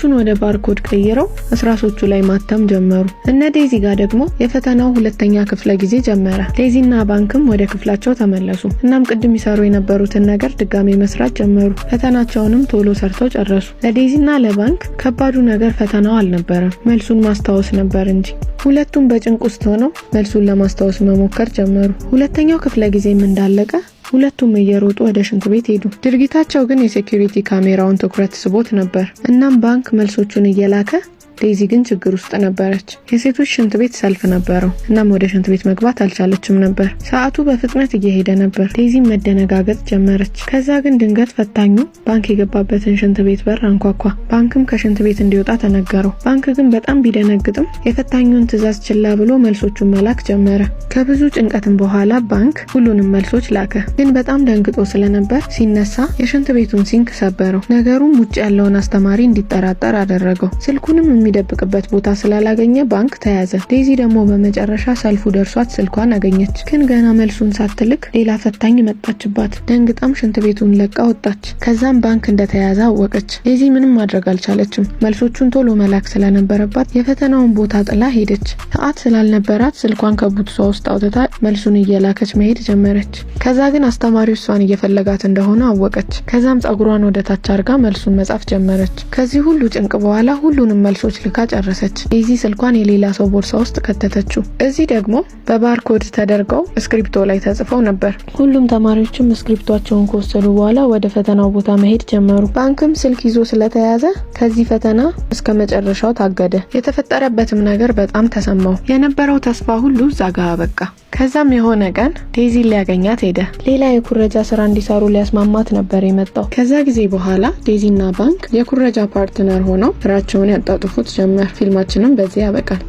ቁጥሮቹን ወደ ባርኮድ ቀይረው እስራሶቹ ላይ ማተም ጀመሩ። እነ ዴዚ ጋር ደግሞ የፈተናው ሁለተኛ ክፍለ ጊዜ ጀመረ። ዴዚና ባንክም ወደ ክፍላቸው ተመለሱ። እናም ቅድም ይሰሩ የነበሩትን ነገር ድጋሜ መስራት ጀመሩ። ፈተናቸውንም ቶሎ ሰርተው ጨረሱ። ለዴዚና ለባንክ ከባዱ ነገር ፈተናው አልነበረም፣ መልሱን ማስታወስ ነበር እንጂ። ሁለቱም በጭንቅ ውስጥ ሆነው መልሱን ለማስታወስ መሞከር ጀመሩ። ሁለተኛው ክፍለ ጊዜም እንዳለቀ ሁለቱም እየሮጡ ወደ ሽንት ቤት ሄዱ። ድርጊታቸው ግን የሴኩሪቲ ካሜራውን ትኩረት ስቦት ነበር። እናም ባንክ መልሶቹን እየላከ ዴዚ ግን ችግር ውስጥ ነበረች። የሴቶች ሽንት ቤት ሰልፍ ነበረው። እናም ወደ ሽንት ቤት መግባት አልቻለችም ነበር። ሰዓቱ በፍጥነት እየሄደ ነበር። ዴዚ መደነጋገጥ ጀመረች። ከዛ ግን ድንገት ፈታኙ ባንክ የገባበትን ሽንት ቤት በር አንኳኳ። ባንክም ከሽንት ቤት እንዲወጣ ተነገረው። ባንክ ግን በጣም ቢደነግጥም የፈታኙን ትዕዛዝ ችላ ብሎ መልሶቹን መላክ ጀመረ። ከብዙ ጭንቀትም በኋላ ባንክ ሁሉንም መልሶች ላከ። ግን በጣም ደንግጦ ስለነበር ሲነሳ የሽንት ቤቱን ሲንክ ሰበረው። ነገሩም ውጭ ያለውን አስተማሪ እንዲጠራጠር አደረገው። ስልኩንም የሚደብቅበት ቦታ ስላላገኘ ባንክ ተያዘ። ዴዚ ደግሞ በመጨረሻ ሰልፉ ደርሷት ስልኳን አገኘች። ግን ገና መልሱን ሳትልክ ሌላ ፈታኝ መጣችባት። ደንግጣም ሽንት ቤቱን ለቃ ወጣች። ከዛም ባንክ እንደተያዘ አወቀች። ዴዚ ምንም ማድረግ አልቻለችም። መልሶቹን ቶሎ መላክ ስለነበረባት የፈተናውን ቦታ ጥላ ሄደች። ሰዓት ስላልነበራት ስልኳን ከቡትሷ ውስጥ አውጥታ መልሱን እየላከች መሄድ ጀመረች። ከዛ ግን አስተማሪው እሷን እየፈለጋት እንደሆነ አወቀች። ከዛም ጸጉሯን ወደ ታች አርጋ መልሱን መጻፍ ጀመረች። ከዚህ ሁሉ ጭንቅ በኋላ ሁሉንም መልሶች ልካ ጨረሰች። ዴዚ ስልኳን የሌላ ሰው ቦርሳ ውስጥ ከተተችው። እዚህ ደግሞ በባርኮድ ተደርገው ስክሪፕቶ ላይ ተጽፈው ነበር። ሁሉም ተማሪዎችም ስክሪፕቷቸውን ከወሰዱ በኋላ ወደ ፈተናው ቦታ መሄድ ጀመሩ። ባንክም ስልክ ይዞ ስለተያዘ ከዚህ ፈተና እስከ መጨረሻው ታገደ። የተፈጠረበትም ነገር በጣም ተሰማው። የነበረው ተስፋ ሁሉ ዛጋ አበቃ። ከዛም የሆነ ቀን ዴዚ ሊያገኛት ሄደ። ሌላ የኩረጃ ስራ እንዲሰሩ ሊያስማማት ነበር የመጣው። ከዛ ጊዜ በኋላ ዴዚና ባንክ የኩረጃ ፓርትነር ሆነው ስራቸውን ያጣጥፉት ጀመር። ፊልማችንም በዚህ ያበቃል።